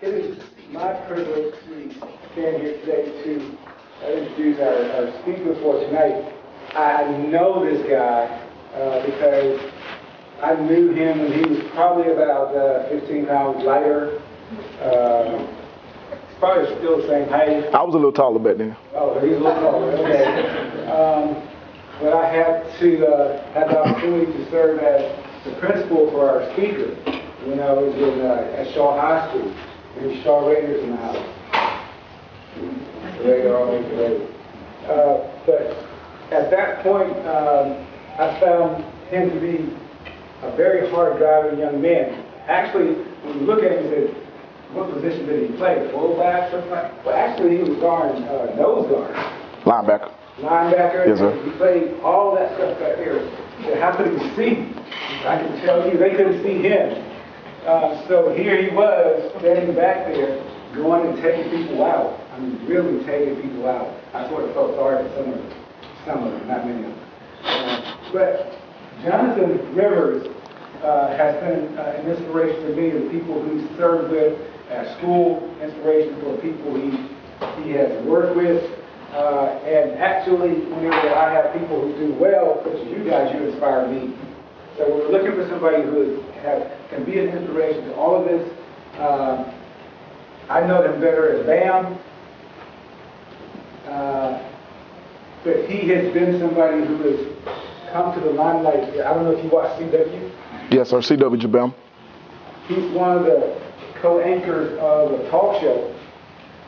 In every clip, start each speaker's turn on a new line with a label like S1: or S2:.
S1: It is my privilege to stand here today to introduce our speaker for tonight. I know this guy because I knew him when he was probably about 15 pounds lighter. He's probably still the same height.
S2: I was a little taller back then.
S1: Oh, he's a little taller, okay. But I had the opportunity to serve as the principal for our speaker when I was at Shaw High School. And Shaw Raiders in the house. Raider, always Raider. But at that point, I found him to be a very hard-driving young man. Actually, when you look at him, you say, what position did he play? Fullback, something like? Well, actually, he was guarding nose guard.
S2: Linebacker.
S1: Linebacker.
S2: Yes, sir.
S1: He played all that stuff back here. How could he see? I can tell you, they couldn't see him. So here he was, standing back there, going and taking people out. I mean, really taking people out. I sort of felt sorry for some of them, not many of them. But Jonathan Rivers has been an inspiration to me, the people who served with at school, inspiration for the people he has worked with. And actually, whenever I have people who do well, such as you guys, you inspire me. So we're looking for somebody who can be an inspiration to all of this. I know them better as Bam, but he has been somebody who has come to the limelight. I don't know if you watch CW.
S2: Yes, sir, CW Jabam.
S1: He's one of the co-anchors of a talk show,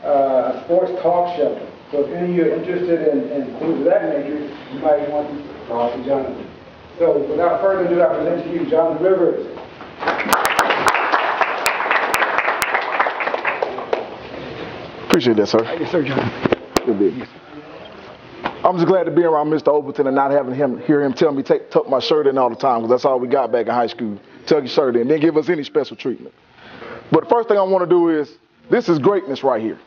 S1: a sports talk show. So if any of you are interested in things of that nature, you might want to talk to Jonathan. So without further ado, I present to you Jonathan Rivers.
S2: Appreciate that, sir.
S1: Yes, sir, Jonathan.
S2: Good business. I'm just glad to be around Mr. Overton and not having hear him tell me tuck my shirt in all the time, because that's all we got back in high school. Tuck your shirt in, didn't give us any special treatment. But the first thing I want to do is, this is greatness right here.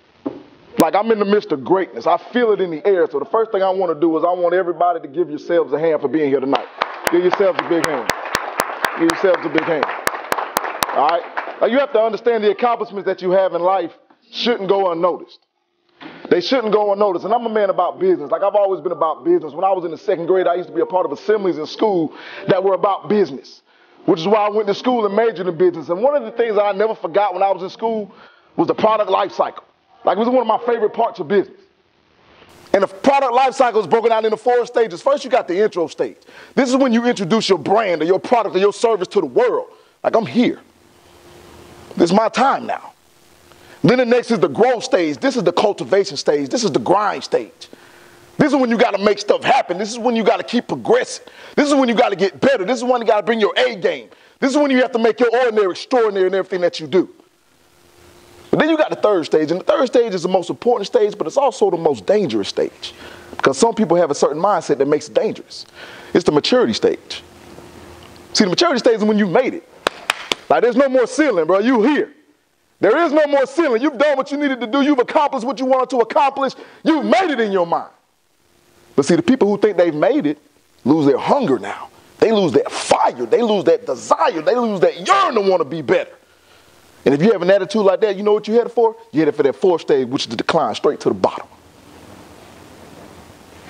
S2: Like, I'm in the midst of greatness. I feel it in the air. So the first thing I want to do is I want everybody to give yourselves a hand for being here tonight. Give yourselves a big hand. Give yourselves a big hand. All right? Now, you have to understand the accomplishments that you have in life shouldn't go unnoticed. They shouldn't go unnoticed. And I'm a man about business. Like, I've always been about business. When I was in the second grade, I used to be a part of assemblies in school that were about business, which is why I went to school and majored in business. And one of the things that I never forgot when I was in school was the product life cycle. Like, it was one of my favorite parts of business. And the product life cycle is broken out into 4 stages. First, you got the intro stage. This is when you introduce your brand or your product or your service to the world. Like, I'm here. This is my time now. Then the next is the growth stage. This is the cultivation stage. This is the grind stage. This is when you got to make stuff happen. This is when you got to keep progressing. This is when you got to get better. This is when you got to bring your A game. This is when you have to make your ordinary extraordinary in everything that you do. But then you got the third stage, and the third stage is the most important stage, but it's also the most dangerous stage, because some people have a certain mindset that makes it dangerous. It's the maturity stage. See, the maturity stage is when you made it. Like, there's no more ceiling, bro. You here. There is no more ceiling. You've done what you needed to do. You've accomplished what you wanted to accomplish. You've made it in your mind. But see, the people who think they've made it lose their hunger now. They lose their fire. They lose that desire. They lose that yearn to want to be better. And if you have an attitude like that, you know what you're headed for? You're headed for that 4th stage, which is the decline, straight to the bottom.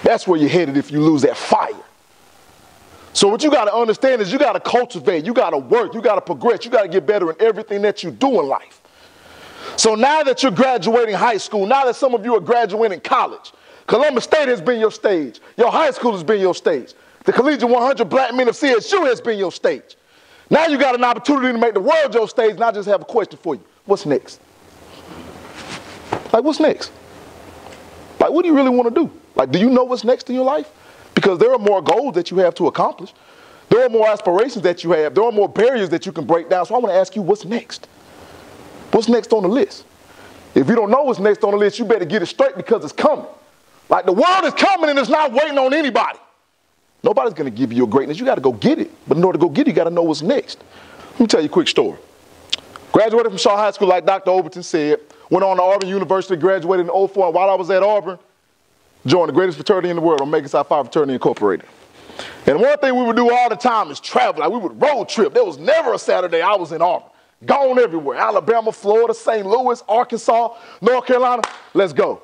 S2: That's where you're headed if you lose that fire. So what you got to understand is you got to cultivate, you got to work, you got to progress, you got to get better in everything that you do in life. So now that you're graduating high school, now that some of you are graduating college, Columbus State has been your stage. Your high school has been your stage. The Collegiate 100 Black Men of CSU has been your stage. Now you got an opportunity to make the world your stage, and I just have a question for you. What's next? Like, what's next? Like, what do you really want to do? Like, do you know what's next in your life? Because there are more goals that you have to accomplish. There are more aspirations that you have. There are more barriers that you can break down. So I want to ask you, what's next? What's next on the list? If you don't know what's next on the list, you better get it straight, because it's coming. Like, the world is coming and it's not waiting on anybody. Nobody's going to give you your greatness. You got to go get it. But in order to go get it, you got to know what's next. Let me tell you a quick story. Graduated from Shaw High School, like Dr. Overton said. Went on to Auburn University, graduated in 2004. And while I was at Auburn, joined the greatest fraternity in the world, Omega Psi Phi Fraternity Incorporated. And one thing we would do all the time is travel. Like, we would road trip. There was never a Saturday I was in Auburn. Gone everywhere. Alabama, Florida, St. Louis, Arkansas, North Carolina. Let's go.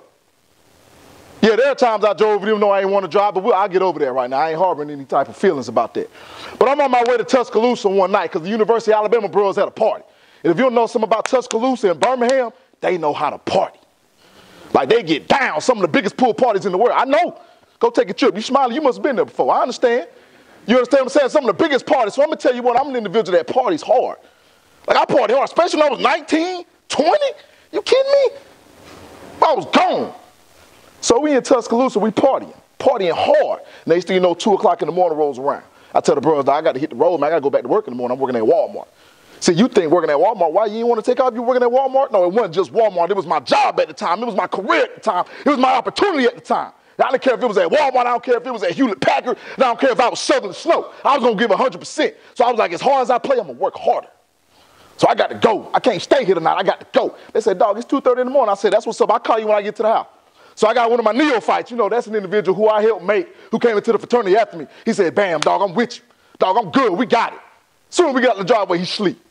S2: Yeah, there are times I drove with him, know I ain't want to drive, but I'll get over there right now. I ain't harboring any type of feelings about that. But I'm on my way to Tuscaloosa one night because the University of Alabama bros had a party. And if you don't know something about Tuscaloosa and Birmingham, they know how to party. Like, they get down. Some of the biggest pool parties in the world. I know. Go take a trip. You smiling, you must have been there before. I understand. You understand what I'm saying? Some of the biggest parties. So I'm going to tell you what, I'm an individual that parties hard. Like, I party hard, especially when I was 19, 20. You kidding me? I was gone. So we in Tuscaloosa, we partying hard. Next thing you know, 2 o'clock in the morning rolls around. I tell the brothers, I got to hit the road, man. I got to go back to work in the morning. I'm working at Walmart. See, you think working at Walmart, why you didn't want to take off? You working at Walmart? No, it wasn't just Walmart. It was my job at the time. It was my career at the time. It was my opportunity at the time. I didn't care if it was at Walmart. I don't care if it was at Hewlett-Packard. And I don't care if I was shoveling snow. I was going to give 100%. So I was like, as hard as I play, I'm going to work harder. So I got to go. I can't stay here tonight. I got to go. They said, dog, it's 2:30 in the morning. I said, that's what's up. I'll call you when I get to the house. So I got one of my neophytes. You know, that's an individual who I helped make, who came into the fraternity after me. He said, bam, dog, I'm with you. Dog, I'm good. We got it. Soon as we got in the driveway, he sleep.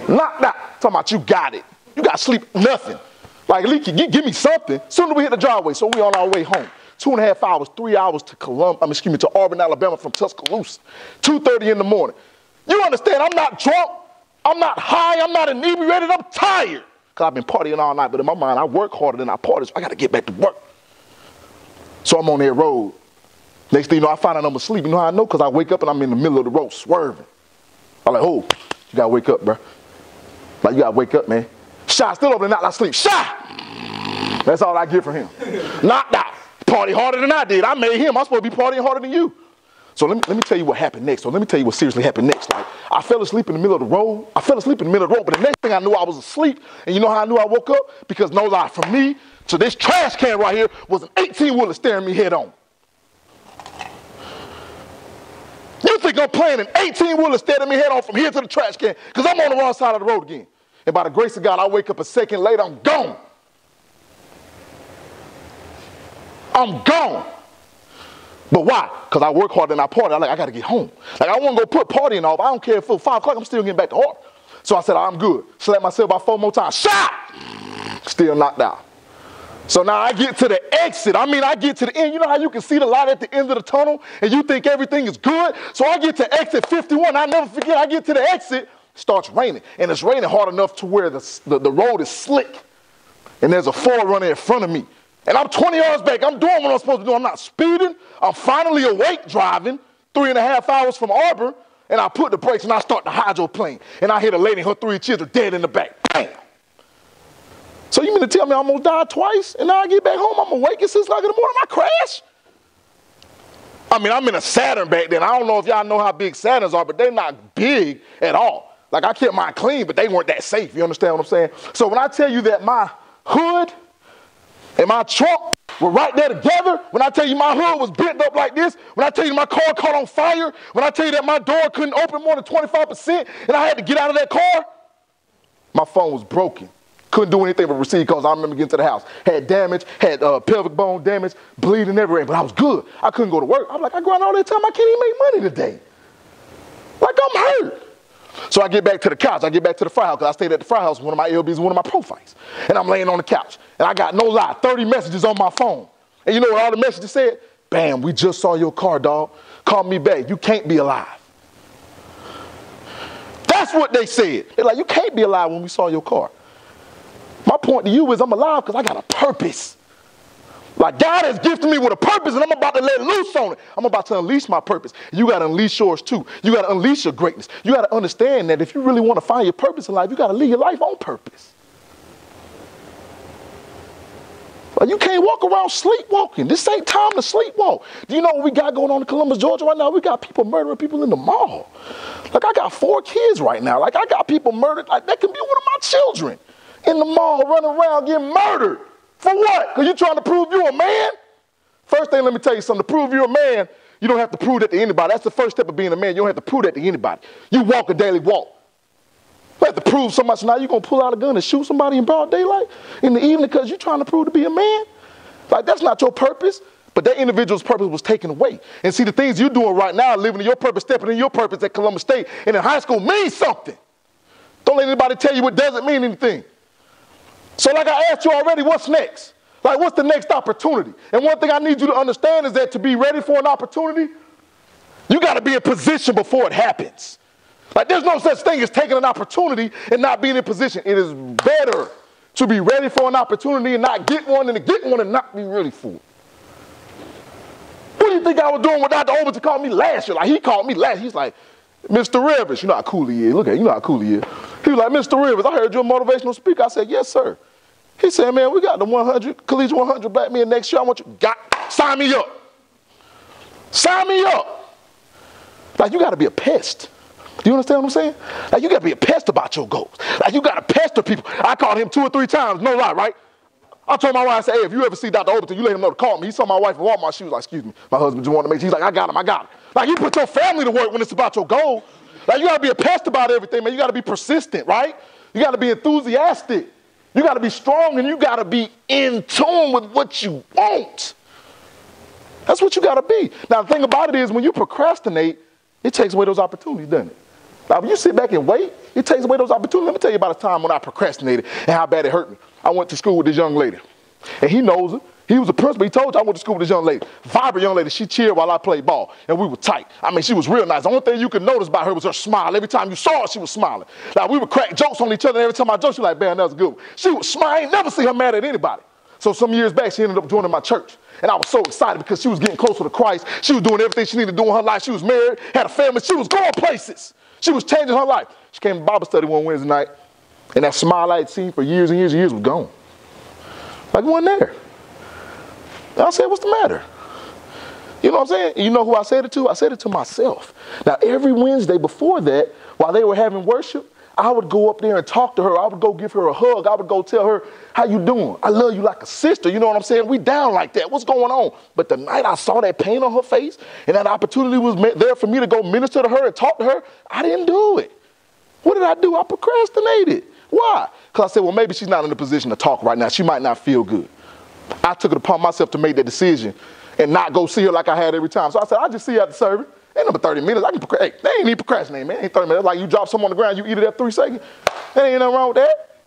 S2: Knocked out. Talking about you got it. You got to sleep nothing. Like, at least give me something. Soon as we hit the driveway, so we on our way home. 2.5 hours, 3 hours to to Auburn, Alabama from Tuscaloosa. 2:30 in the morning. You understand, I'm not drunk. I'm not high. I'm not inebriated. I'm tired. Because I've been partying all night. But in my mind, I work harder than I party, so I got to get back to work. So I'm on that road. Next thing you know, I find out I'm asleep. You know how I know? Because I wake up and I'm in the middle of the road swerving. I'm like, oh, you got to wake up, bro. Like, you got to wake up, man. Shot, still over there, not like sleep. Shot! That's all I get from him. Knocked out. Party harder than I did. I made him. I'm supposed to be partying harder than you. So let me tell you what happened next. So let me tell you what seriously happened next. Like, I fell asleep in the middle of the road. But the next thing I knew, I was asleep. And you know how I knew I woke up? Because no lie, from me to this trash can right here was an 18-wheeler staring me head on. You think I'm playing an 18-wheeler staring me head on from here to the trash can? Because I'm on the wrong side of the road again. And by the grace of God, I wake up a second later, I'm gone. I'm gone. But why? Because I work harder than I party. I got to get home. Like, I want to go put partying off. I don't care if it's 5 o'clock, I'm still getting back to Harbor. So I said, I'm good. Slapped myself about 4 more times. Shot! Still knocked out. So now I get to the exit. I get to the end. You know how you can see the light at the end of the tunnel and you think everything is good? So I get to exit 51. I never forget, I get to the exit. It starts raining. And it's raining hard enough to where the road is slick. And there's a forerunner in front of me. And I'm 20 yards back. I'm doing what I'm supposed to do. I'm not speeding. I'm finally awake driving 3.5 hours from Auburn. And I put the brakes and I start the hydroplane. And I hit a lady and her 3 children dead in the back. Bam! So you mean to tell me I almost died twice? And now I get back home, I'm awake at 6 o'clock in the morning, I crash? I'm in a Saturn back then. I don't know if y'all know how big Saturns are, but they're not big at all. Like, I kept mine clean, but they weren't that safe. You understand what I'm saying? So when I tell you that my hood and my trunk were right there together, when I tell you my hood was bent up like this, when I tell you my car caught on fire, when I tell you that my door couldn't open more than 25% and I had to get out of that car, my phone was broken. Couldn't do anything but receive calls. I remember getting to the house. Had damage, had pelvic bone damage, bleeding everywhere, but I was good. I couldn't go to work. I'm like, I grind all that time, I can't even make money today. Like, I'm hurt. So I get back to the couch. I get back to the fry house because I stayed at the fry house with one of my LBs and one of my profiles. And I'm laying on the couch. And I got no lie, 30 messages on my phone. And you know what all the messages said? Bam, we just saw your car, dog. Call me back. You can't be alive. That's what they said. They're like, you can't be alive when we saw your car. My point to you is I'm alive because I got a purpose. Like, God has gifted me with a purpose and I'm about to let loose on it. I'm about to unleash my purpose. You got to unleash yours too. You got to unleash your greatness. You got to understand that if you really want to find your purpose in life, you got to live your life on purpose. Like, you can't walk around sleepwalking. This ain't time to sleepwalk. Do you know what we got going on in Columbus, Georgia right now? We got people murdering people in the mall. Like, I got 4 kids right now. Like, I got people murdered. Like, that can be one of my children. In the mall, running around getting murdered. For what? Because you're trying to prove you're a man? First thing, let me tell you something. To prove you're a man, you don't have to prove that to anybody. That's the first step of being a man. You don't have to prove that to anybody. You walk a daily walk. You have to prove so much. Now you're going to pull out a gun and shoot somebody in broad daylight in the evening because you're trying to prove to be a man? Like, that's not your purpose. But that individual's purpose was taken away. And see, the things you're doing right now, living in your purpose, stepping in your purpose at Columbus State and in high school means something. Don't let anybody tell you it doesn't mean anything. So like I asked you already, what's next? Like, what's the next opportunity? And one thing I need you to understand is that to be ready for an opportunity, you got to be in position before it happens. Like, there's no such thing as taking an opportunity and not being in position. It is better to be ready for an opportunity and not get one than to get one and not be ready for it. What do you think I was doing when Dr. Overton called me last year? Like, he called me last. He's like, Mr. Rivers, you know how cool he is. Look at him, you know how cool he is. He was like, Mr. Rivers, I heard you're a motivational speaker. I said, yes, sir. He said, man, we got the 100, Collegiate 100 black men next year. I want you, sign me up. Sign me up. Like, you got to be a pest. Do you understand what I'm saying? Like, you got to be a pest about your goals. Like, you got to pester people. I called him 2 or 3 times, no lie, right? I told my wife, I said, hey, if you ever see Dr. Overton, you let him know to call me. He saw my wife at Walmart. She was like, excuse me, my husband just wanted to make sure. He's like, I got him. Like, you put your family to work when it's about your goal. Like, you got to be a pest about everything, man. You got to be persistent, right? You got to be enthusiastic. You got to be strong, and you got to be in tune with what you want. That's what you got to be. Now, the thing about it is when you procrastinate, it takes away those opportunities, doesn't it? Now, when you sit back and wait, it takes away those opportunities. Let me tell you about a time when I procrastinated and how bad it hurt me. I went to school with this young lady, and he knows her. He was a principal. He told you I went to school with this young lady. Vibrant young lady. She cheered while I played ball, and we were tight. I mean, she was real nice. The only thing you could notice about her was her smile. Every time you saw her, she was smiling. Like, we would crack jokes on each other, and every time I joked, she was like, man, that was a good one. She was smiling. I ain't never see her mad at anybody. So some years back, she ended up joining my church, and I was so excited because she was getting closer to Christ. She was doing everything she needed to do in her life. She was married, had a family. She was going places. She was changing her life. She came to Bible study one Wednesday night, and that smile I had seen for years and years and years was gone. Like, it wasn't there. And I said, what's the matter? You know what I'm saying? And you know who I said it to? I said it to myself. Now, every Wednesday before that, while they were having worship, I would go up there and talk to her. I would go give her a hug. I would go tell her, how you doing? I love you like a sister. You know what I'm saying? We down like that. What's going on? But the night I saw that pain on her face and that opportunity was there for me to go minister to her and talk to her, I didn't do it. What did I do? I procrastinated. Why? Because I said, well, maybe she's not in a position to talk right now. She might not feel good. I took it upon myself to make that decision and not go see her like I had every time. So I said, I'll just see you at the service. Ain't number 30 minutes. Hey, they ain't even procrastinating, man. Ain't 30 minutes. Like, you drop something on the ground, you eat it at 3 seconds. There ain't nothing wrong with that.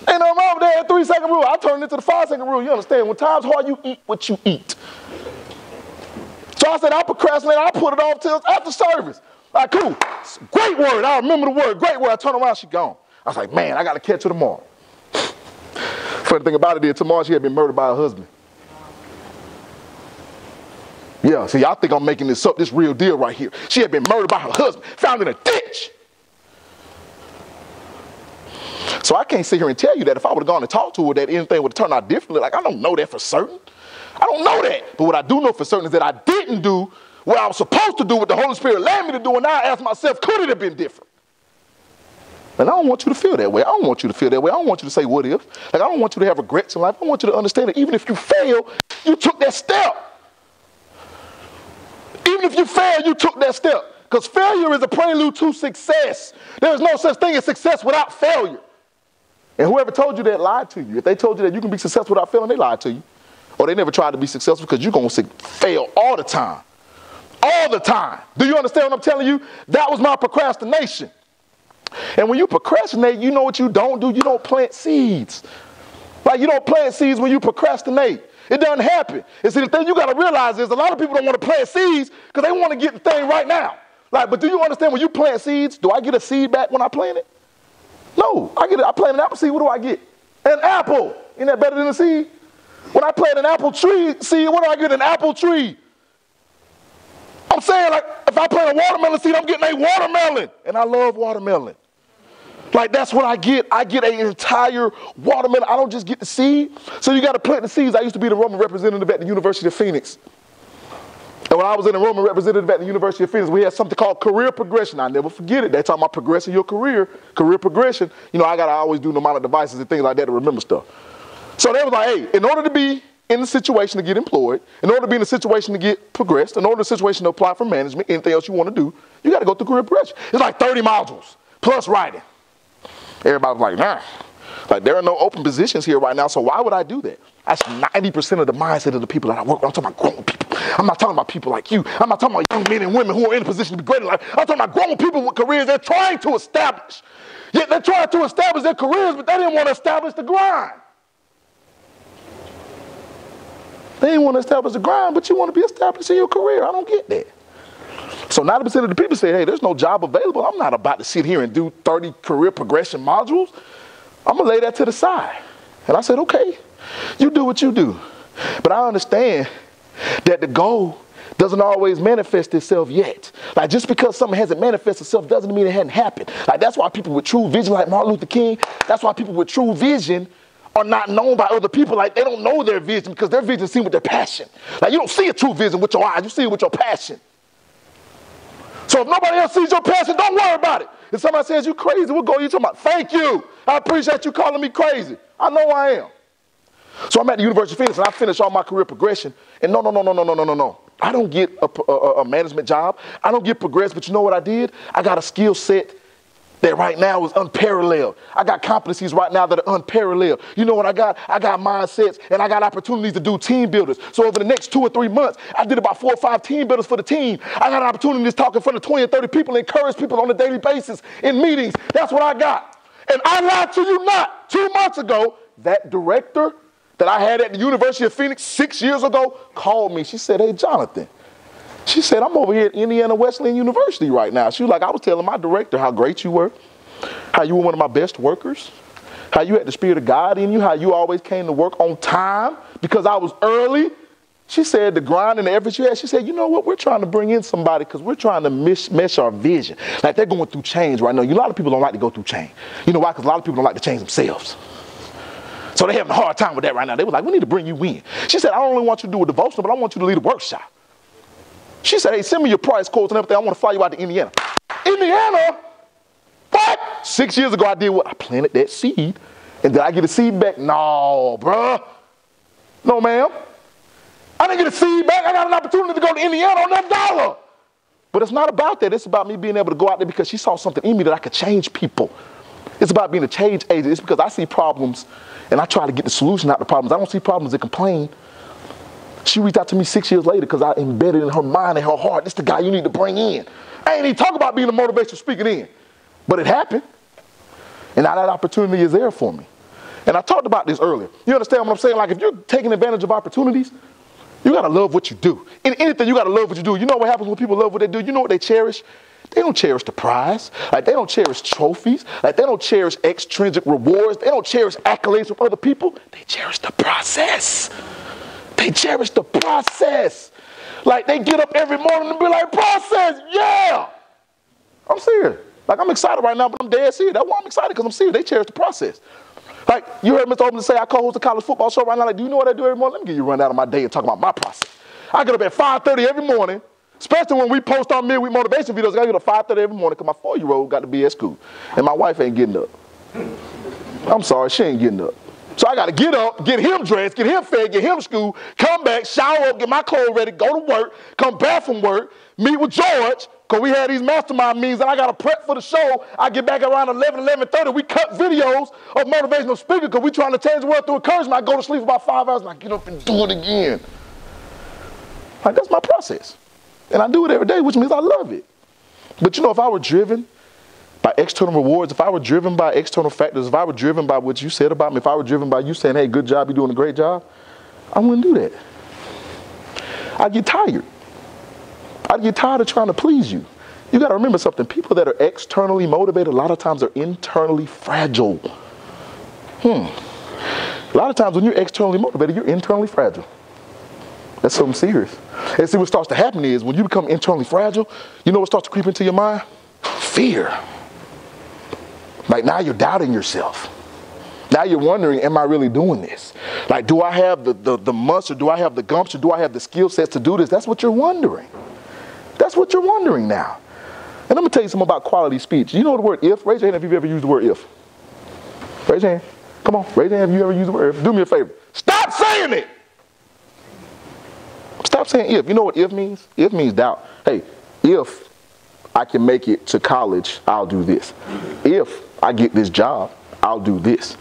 S2: Ain't nothing wrong with that 3 second rule. I turned it into the 5 second rule. You understand? When time's hard, you eat what you eat. So I said, I'll procrastinate. I'll put it off till after service. Like, cool. Great word. I remember the word. Great word. I turn around, she gone. I was like, man, I got to catch her tomorrow. Funny thing about it is, tomorrow she had been murdered by her husband. Yeah, see, I think I'm making this up, this real deal right here. She had been murdered by her husband, found in a ditch. So I can't sit here and tell you that if I would have gone and talked to her that anything would have turned out differently. Like, I don't know that for certain. I don't know that. But what I do know for certain is that I didn't do what I was supposed to do, what the Holy Spirit led me to do, and now I ask myself, could it have been different? And I don't want you to feel that way. I don't want you to feel that way. I don't want you to say, what if? Like, I don't want you to have regrets in life. I want you to understand that even if you fail, you took that step. Even if you fail, you took that step. Because failure is a prelude to success. There is no such thing as success without failure. And whoever told you that lied to you. If they told you that you can be successful without failing, they lied to you. Or they never tried to be successful because you're going to fail all the time. All the time. Do you understand what I'm telling you? That was my procrastination. And when you procrastinate, you know what you don't do? You don't plant seeds. Like, you don't plant seeds when you procrastinate. It doesn't happen. And see, the thing you got to realize is a lot of people don't want to plant seeds because they want to get the thing right now. Like, but do you understand when you plant seeds, do I get a seed back when I plant it? No. I plant an apple seed, what do I get? An apple. Isn't that better than a seed? When I plant an apple tree seed, what do I get? An apple tree. I'm saying, like, if I plant a watermelon seed, I'm getting a watermelon. And I love watermelon. Like, that's what I get. I get an entire watermelon. I don't just get the seed. So you got to plant the seeds. I used to be the Roman representative at the University of Phoenix. And when I was in the Roman representative at the University of Phoenix, we had something called career progression. I never forget it. They're talking about progressing your career progression. You know, I got to always do mnemonic devices and things like that to remember stuff. So they was like, hey, in order to be in the situation to get employed, in order to be in the situation to get progressed, in order to the situation to apply for management, anything else you want to do, you got to go through career progression. It's like 30 modules plus writing. Everybody was like, nah. Like, there are no open positions here right now, so why would I do that? That's 90% of the mindset of the people that I work with. I'm talking about grown people. I'm not talking about people like you. I'm not talking about young men and women who are in a position to be great in life. I'm talking about grown people with careers they're trying to establish. Yet they're trying to establish their careers, but they didn't want to establish the grind. They didn't want to establish the grind, but you want to be established in your career. I don't get that. So 90% of the people say, hey, there's no job available. I'm not about to sit here and do 30 career progression modules. I'm going to lay that to the side. And I said, okay, you do what you do. But I understand that the goal doesn't always manifest itself yet. Like, just because something hasn't manifested itself doesn't mean it hadn't happened. Like, that's why people with true vision, like Martin Luther King, that's why people with true vision are not known by other people. Like, they don't know their vision because their vision is seen with their passion. Like, you don't see a true vision with your eyes, you see it with your passion. So if nobody else sees your passion, don't worry about it. If somebody says you crazy, we'll go, you talking about, thank you. I appreciate you calling me crazy. I know I am. So I'm at the University of Phoenix and I finished all my career progression. And no. I don't get a management job. I don't get progressed, but you know what I did? I got a skill set that right now is unparalleled. I got competencies right now that are unparalleled. You know what I got? I got mindsets and I got opportunities to do team builders. So over the next 2 or 3 months, I did about 4 or 5 team builders for the team. I got an opportunity to talk in front of 20 or 30 people and encourage people on a daily basis in meetings. That's what I got. And I lied to you not. 2 months ago, that director that I had at the University of Phoenix 6 years ago called me. She said, hey, Jonathan. She said, I'm over here at Indiana Wesleyan University right now. She was like, I was telling my director how great you were, how you were one of my best workers, how you had the Spirit of God in you, how you always came to work on time because I was early. She said the grind and the effort you had. She said, you know what? We're trying to bring in somebody because we're trying to mesh our vision. Like, they're going through change right now. A lot of people don't like to go through change. You know why? Because a lot of people don't like to change themselves. So they're having a hard time with that right now. They were like, we need to bring you in. She said, I don't only want you to do a devotional, but I want you to lead a workshop. She said, hey, send me your price quotes and everything. I want to fly you out to Indiana. Indiana? What? 6 years ago, I did what? I planted that seed. And did I get a seed back? No, bruh. No, ma'am. I didn't get a seed back. I got an opportunity to go to Indiana on that dollar. But it's not about that. It's about me being able to go out there because she saw something in me that I could change people. It's about being a change agent. It's because I see problems and I try to get the solution out of the problems. I don't see problems and complain. She reached out to me 6 years later because I embedded in her mind and her heart, this is the guy you need to bring in. I ain't even talk about being a motivational speaker then, but it happened. And now that opportunity is there for me. And I talked about this earlier. You understand what I'm saying? Like, if you're taking advantage of opportunities, you got to love what you do. In anything, you got to love what you do. You know what happens when people love what they do? You know what they cherish? They don't cherish the prize. Like, they don't cherish trophies. Like, they don't cherish extrinsic rewards. They don't cherish accolades from other people. They cherish the process. They cherish the process. Like, they get up every morning and be like, process, yeah. I'm serious. Like, I'm excited right now, but I'm dead serious. That's why I'm excited, because I'm serious. They cherish the process. Like, you heard Mr. Open say I co-host a college football show right now. Like, do you know what I do every morning? Let me give you a rundown of my day and talk about my process. I get up at 5:30 every morning, especially when we post our midweek motivation videos. I get up at 5:30 every morning because my 4-year-old got to be at school. And my wife ain't getting up. I'm sorry, she ain't getting up. So I got to get up, get him dressed, get him fed, get him to school, come back, shower up, get my clothes ready, go to work, come back from work, meet with George, because we had these mastermind meetings, and I got to prep for the show. I get back around 11:30. We cut videos of motivational speakers because we're trying to change the world through encouragement. I go to sleep for about 5 hours, and I get up and do it again. Like, that's my process. And I do it every day, which means I love it. But, you know, if I were driven by external rewards, if I were driven by external factors, if I were driven by what you said about me, if I were driven by you saying, hey, good job, you're doing a great job, I wouldn't do that. I'd get tired. I'd get tired of trying to please you. You got to remember something. People that are externally motivated, a lot of times are internally fragile. A lot of times when you're externally motivated, you're internally fragile. That's something serious. And see, what starts to happen is when you become internally fragile, you know what starts to creep into your mind? Fear. Like, now you're doubting yourself. Now you're wondering, am I really doing this? Like, do I have the muscle, do I have the gumption, do I have the skill sets to do this? That's what you're wondering. That's what you're wondering now. And let me tell you something about quality speech. You know the word if? Raise your hand if you've ever used the word if. Raise your hand. Come on, raise your hand if you ever used the word if. Do me a favor. Stop saying it. Stop saying if. You know what if means? If means doubt. Hey, if I can make it to college, I'll do this. If I get this job, I'll do this.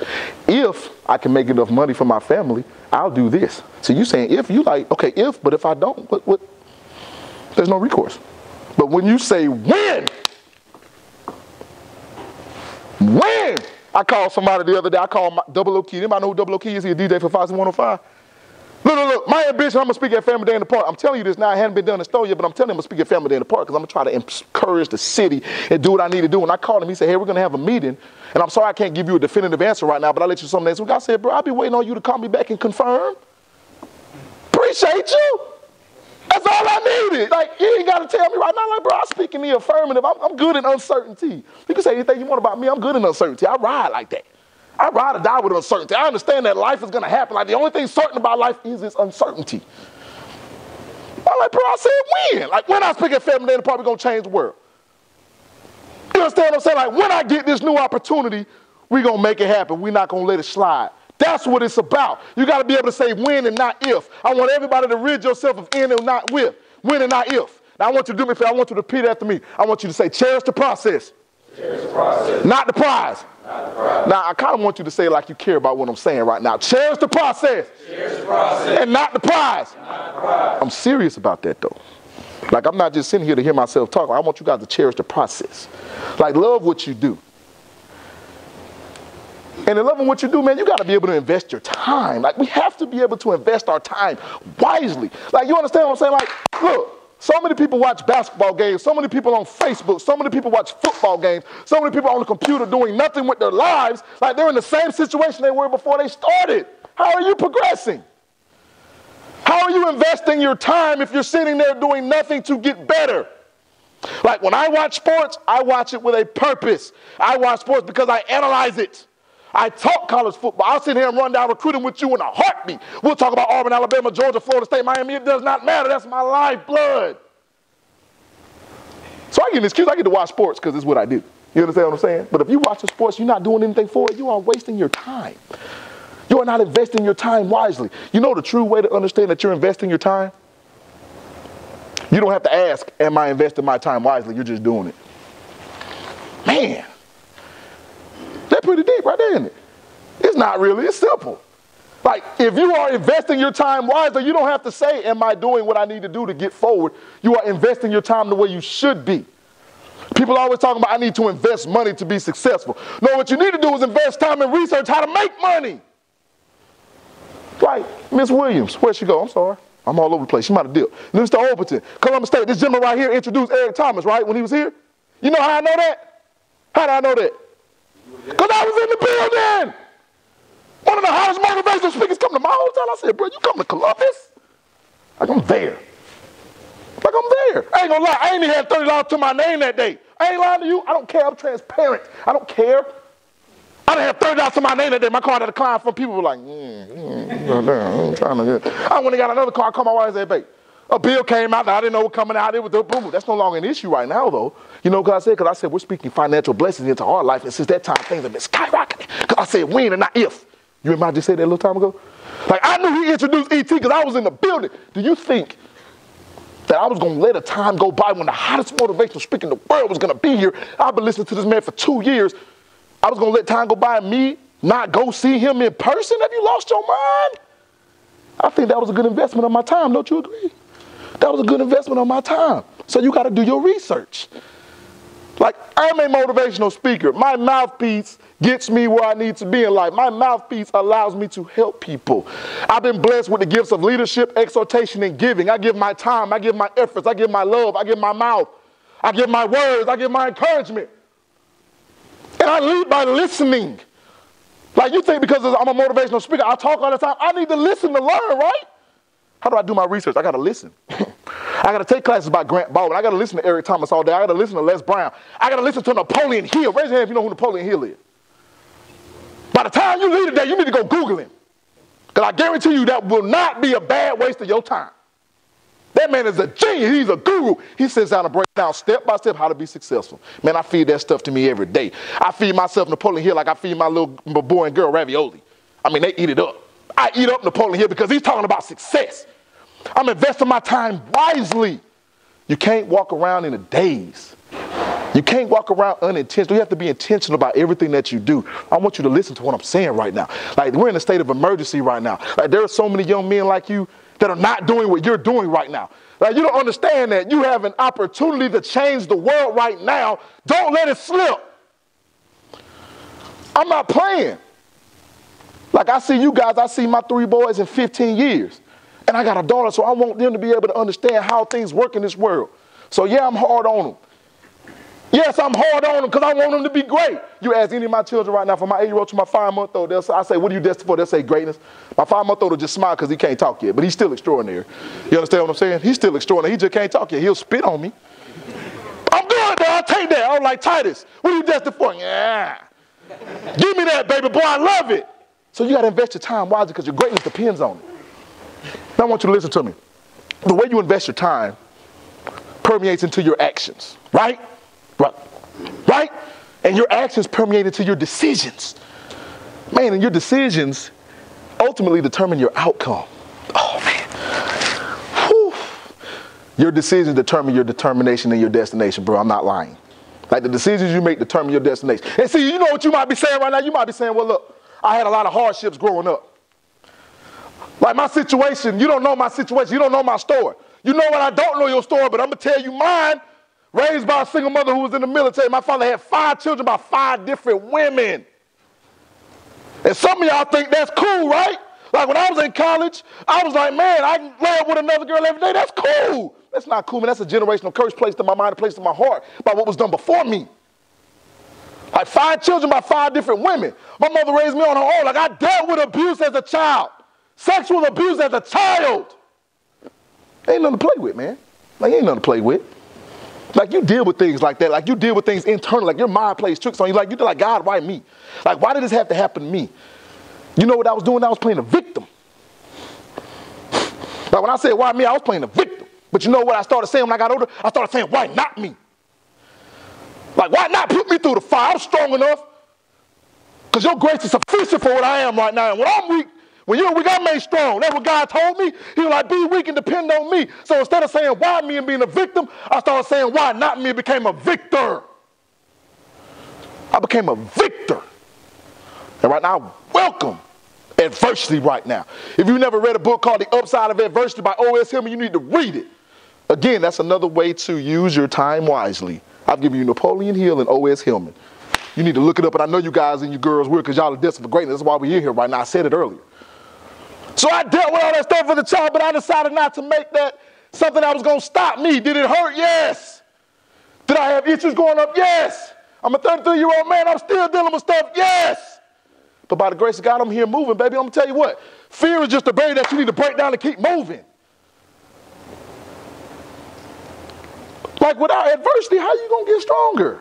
S2: If I can make enough money for my family, I'll do this. So you saying if, you like, okay, if, but if I don't, what? There's no recourse. But when you say when, I called somebody the other day, I called Double O Key. Anybody know who Double O Key is? He's a DJ for Fox 105. Look, my ambition, I'm going to speak at Family Day in the Park. I'm telling you this now, I hadn't been done in the store yet, but I'm telling him I'm going to speak at Family Day in the Park because I'm going to try to encourage the city and do what I need to do. And I called him, he said, hey, we're going to have a meeting, and I'm sorry I can't give you a definitive answer right now, but I'll let you some next week. I said, bro, I'll be waiting on you to call me back and confirm. Appreciate you. That's all I needed. Like, you ain't got to tell me right now, like, bro, I speak in the affirmative. I'm good in uncertainty. You can say anything you want about me. I'm good in uncertainty. I ride like that. I ride or die with uncertainty. I understand that life is going to happen. Like, the only thing certain about life is its uncertainty. I'm like, bro, I said when? Like, when I speak at Family Day in the Park, we're going to change the world. You understand what I'm saying? Like, when I get this new opportunity, we're going to make it happen. We're not going to let it slide. That's what it's about. You got to be able to say when and not if. I want everybody to rid yourself of in and not with. When and not if. Now, I want you to do me a favor. I want you to repeat after me. I want you to say, cherish the process. Cherish the process. Not the prize. Not the prize. Now, I kind of want you to say it like you care about what I'm saying right now. Cherish the process. Cherish the process. And not the prize. Not the prize. I'm serious about that, though. Like, I'm not just sitting here to hear myself talk. I want you guys to cherish the process. Like, love what you do. And in loving what you do, man, you got to be able to invest your time. Like, we have to be able to invest our time wisely. Like, you understand what I'm saying? Like, look, so many people watch basketball games. So many people on Facebook. So many people watch football games. So many people on the computer doing nothing with their lives. Like, they're in the same situation they were before they started. How are you progressing? How are you investing your time if you're sitting there doing nothing to get better? Like, when I watch sports, I watch it with a purpose. I watch sports because I analyze it. I talk college football. I'll sit here and run down recruiting with you in a heartbeat. We'll talk about Auburn, Alabama, Georgia, Florida State, Miami. It does not matter. That's my lifeblood. So I get an excuse. I get to watch sports because it's what I do. You understand what I'm saying? But if you watch the sports, you're not doing anything for it, you are wasting your time. You are not investing your time wisely. You know the true way to understand that you're investing your time? You don't have to ask, am I investing my time wisely? You're just doing it. Man. That's pretty deep right there, isn't it? It's not really. It's simple. Like, if you are investing your time wisely, you don't have to say, am I doing what I need to do to get forward? You are investing your time the way you should be. People always talking about, I need to invest money to be successful. No, what you need to do is invest time and research how to make money. Like Miss Williams, where'd she go? I'm sorry. I'm all over the place. She might have dipped. Mr. Overton, Columbus State, this gentleman right here introduced Eric Thomas, right, when he was here? You know how I know that? How did I know that? Because I was in the building. One of the hottest motivational speakers come to my hometown. I said, bro, you come to Columbus? Like, I'm there. Like, I'm there. I ain't gonna lie. I ain't even had $30 to my name that day. I ain't lying to you. I don't care. I'm transparent. I don't care. I didn't have $30 to my name that day. My car had a decline from people who were like, I'm trying to get. I went and got another car. I called my wife and said, babe, a bill came out that I didn't know what coming out. It was boom. That's no longer an issue right now, though. You know what I said? Because I said we're speaking financial blessings into our life. And since that time, things have been skyrocketing. Because I said when and not if. You remember I just said that a little time ago? Like, I knew he introduced E.T. because I was in the building. Do you think that I was going to let a time go by when the hottest motivational speaker in the world was going to be here? I've been listening to this man for 2 years. I was going to let time go by and me not go see him in person? Have you lost your mind? I think that was a good investment of my time. Don't you agree? That was a good investment of my time. So you got to do your research. Like, I'm a motivational speaker. My mouthpiece gets me where I need to be in life. My mouthpiece allows me to help people. I've been blessed with the gifts of leadership, exhortation, and giving. I give my time. I give my efforts. I give my love. I give my mouth. I give my words. I give my encouragement. And I lead by listening. Like, you think because I'm a motivational speaker, I talk all the time. I need to listen to learn, right? How do I do my research? I got to listen. I got to take classes by Grant Baldwin. I got to listen to Eric Thomas all day. I got to listen to Les Brown. I got to listen to Napoleon Hill. Raise your hand if you know who Napoleon Hill is. By the time you leave today, you need to go Google him. Because I guarantee you that will not be a bad waste of your time. That man is a genius. He's a guru. He sits down and breaks down step by step how to be successful. Man, I feed that stuff to me every day. I feed myself Napoleon Hill like I feed my boy and girl ravioli. I mean, they eat it up. I eat up Napoleon Hill because he's talking about success. I'm investing my time wisely. You can't walk around in a daze. You can't walk around unintentional. You have to be intentional about everything that you do. I want you to listen to what I'm saying right now. Like, we're in a state of emergency right now. Like, there are so many young men like you that are not doing what you're doing right now. Like, you don't understand that you have an opportunity to change the world right now. Don't let it slip. I'm not playing. Like, I see you guys, I see my 3 boys in 15 years. And I got a daughter, so I want them to be able to understand how things work in this world. So yeah, I'm hard on them. Yes, I'm hard on them because I want them to be great. You ask any of my children right now, from my 8-year-old to my 5-month-old, I say, what are you destined for? They'll say greatness. My 5-month-old will just smile because he can't talk yet, but he's still extraordinary. You understand what I'm saying? He's still extraordinary. He just can't talk yet. He'll spit on me. I'm good, though. I'll take that. I'm like, Titus, what are you destined for? Yeah. Give me that, baby boy. I love it. So you got to invest your time wisely because your greatness depends on it. Now I want you to listen to me. The way you invest your time permeates into your actions, right? Right? And your actions permeate into your decisions. Man, and your decisions ultimately determine your outcome. Oh, man. Whew. Your decisions determine your determination and your destination, bro. I'm not lying. Like, the decisions you make determine your destination. And see, you know what you might be saying right now? You might be saying, well, look, I had a lot of hardships growing up. Like, my situation, you don't know my situation. You don't know my story. You know what? I don't know your story, but I'm going to tell you mine. Raised by a single mother who was in the military. My father had 5 children by 5 different women. And some of y'all think that's cool, right? Like, when I was in college, I was like, man, I can lay up with another girl every day. That's cool. That's not cool, man. That's a generational curse placed in my mind, placed in my heart by what was done before me. Like, 5 children by 5 different women. My mother raised me on her own. Like, I dealt with abuse as a child. Sexual abuse as a child. Ain't nothing to play with, man. Like, ain't nothing to play with. Like, you deal with things like that. Like, you deal with things internally. Like, your mind plays tricks on you. Like, you like, God, why me? Like, why did this have to happen to me? You know what I was doing? I was playing a victim. Like, when I said, why me? I was playing a victim. But you know what I started saying when I got older? I started saying, why not me? Like, why not put me through the fire? I'm strong enough. Because your grace is sufficient for what I am right now. And when I'm weak, when you're weak, I'm made strong. That's what God told me. He was like, be weak and depend on me. So instead of saying why me and being a victim, I started saying why not me and became a victor. I became a victor. And right now, I welcome adversity right now. If you've never read a book called The Upside of Adversity by O.S. Hillman, you need to read it. Again, that's another way to use your time wisely. I've given you Napoleon Hill and O.S. Hillman. You need to look it up, and I know you guys and you girls will because y'all are destined for greatness. That's why we're here right now. I said it earlier. So I dealt with all that stuff as a child, but I decided not to make that something that was going to stop me. Did it hurt? Yes. Did I have issues growing up? Yes. I'm a 33-year-old man. I'm still dealing with stuff? Yes. But by the grace of God, I'm here moving, baby. I'm going to tell you what. Fear is just a barrier that you need to break down and keep moving. Like, without adversity, how you going to get stronger?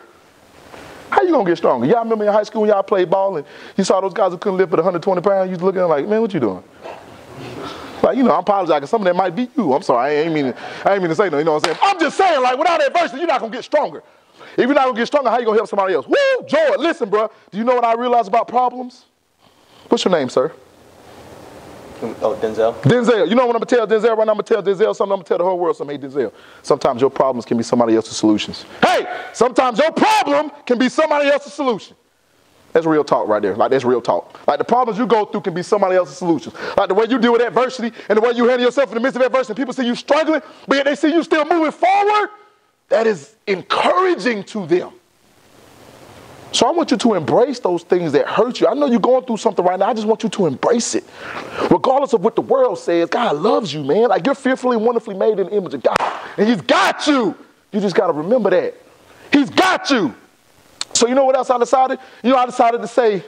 S2: How you going to get stronger? Y'all remember in high school when y'all played ball and you saw those guys who couldn't lift at 120 pounds? You was looking at them like, man, what you doing? Like, you know, I'm apologizing. Some of that might be you. I'm sorry. I ain't mean to say no. You know what I'm saying? I'm just saying, like, without adversity, you're not going to get stronger. If you're not going to get stronger, how you going to help somebody else? Woo, Joy, listen, bro. Do you know what I realized about problems? What's your name, sir?
S3: Oh, Denzel.
S2: Denzel. You know what I'm going to tell Denzel right now? I'm going to tell Denzel something. I'm going to tell the whole world something. Hey, Denzel, sometimes your problems can be somebody else's solutions. Hey, sometimes your problem can be somebody else's solution. That's real talk right there. Like, that's real talk. Like, the problems you go through can be somebody else's solutions. Like, the way you deal with adversity and the way you handle yourself in the midst of adversity, people see you struggling, but yet they see you still moving forward, that is encouraging to them. So I want you to embrace those things that hurt you. I know you're going through something right now. I just want you to embrace it. Regardless of what the world says, God loves you, man. Like, you're fearfully and wonderfully made in the image of God. And He's got you. You just got to remember that. He's got you. So you know what else I decided? You know, I decided to say,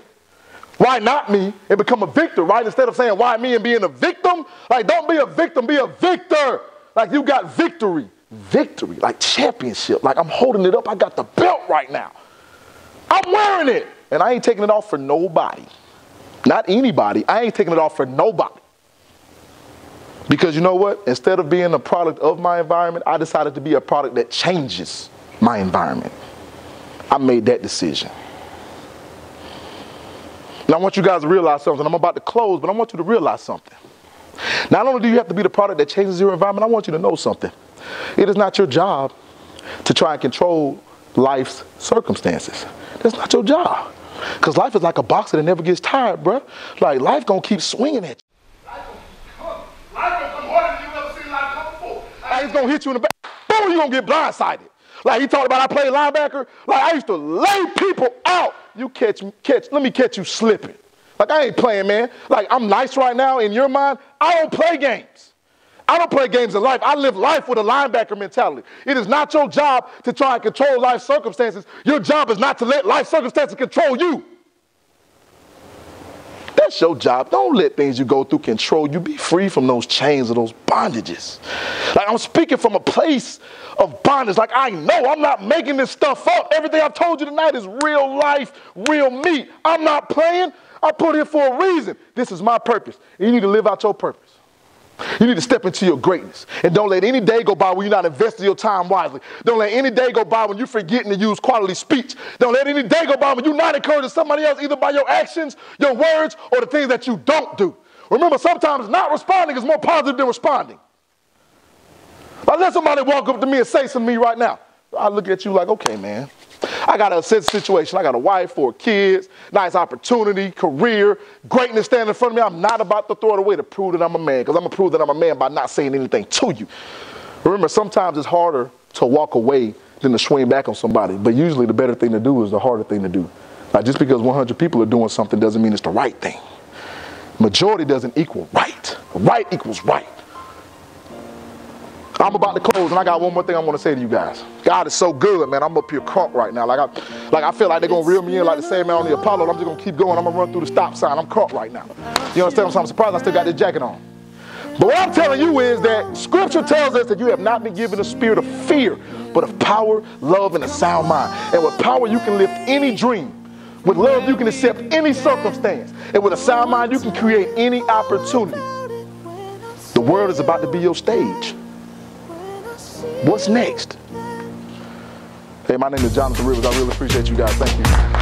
S2: why not me, and become a victor, right? Instead of saying why me and being a victim. Like, don't be a victim, be a victor. Like, you got victory. Victory, like championship. Like, I'm holding it up. I got the belt right now. I'm wearing it. And I ain't taking it off for nobody. Not anybody. I ain't taking it off for nobody. Because you know what? Instead of being a product of my environment, I decided to be a product that changes my environment. I made that decision. Now, I want you guys to realize something. I'm about to close, but I want you to realize something. Not only do you have to be the product that changes your environment, I want you to know something. It is not your job to try and control life's circumstances. That's not your job. Because life is like a boxer that never gets tired, bro. Like, life gonna keep swinging at you. Life gonna come harder than you ever seen life come before. Like, it's gonna hit you in the back. Boom, you gonna get blindsided. Like, he talked about I played linebacker. Like, I used to lay people out. You let me catch you slipping. Like, I ain't playing, man. Like, I'm nice right now in your mind. I don't play games. I don't play games in life. I live life with a linebacker mentality. It is not your job to try and control life circumstances. Your job is not to let life circumstances control you. That's your job. Don't let things you go through control you. Be free from those chains or those bondages. Like, I'm speaking from a place of bondage. Like, I know I'm not making this stuff up. Everything I've told you tonight is real life, real me. I'm not playing. I put here for a reason. This is my purpose. And you need to live out your purpose. You need to step into your greatness. And don't let any day go by when you're not investing your time wisely. Don't let any day go by when you're forgetting to use quality speech. Don't let any day go by when you're not encouraging somebody else either by your actions, your words, or the things that you don't do. Remember, sometimes not responding is more positive than responding. Like, let somebody walk up to me and say something to me right now. I look at you like, okay, man. I got a situation. I got a wife, 4 kids, nice opportunity, career, greatness standing in front of me. I'm not about to throw it away to prove that I'm a man, because I'm going to prove that I'm a man by not saying anything to you. Remember, sometimes it's harder to walk away than to swing back on somebody, but usually the better thing to do is the harder thing to do. Like, just because 100 people are doing something doesn't mean it's the right thing. Majority doesn't equal right. Right equals right. I'm about to close, and I got one more thing I want to say to you guys. God is so good, man. I'm up here crunk right now. Like I feel like they're going to reel me in like the same man on the Apollo. I'm just going to keep going. I'm going to run through the stop sign. I'm crunk right now. You understand? I'm surprised I still got this jacket on. But what I'm telling you is that Scripture tells us that you have not been given a spirit of fear, but of power, love, and a sound mind. And with power, you can lift any dream. With love, you can accept any circumstance. And with a sound mind, you can create any opportunity. The world is about to be your stage. What's next? Hey, my name is Jonathan Rivers. I really appreciate you guys. Thank you.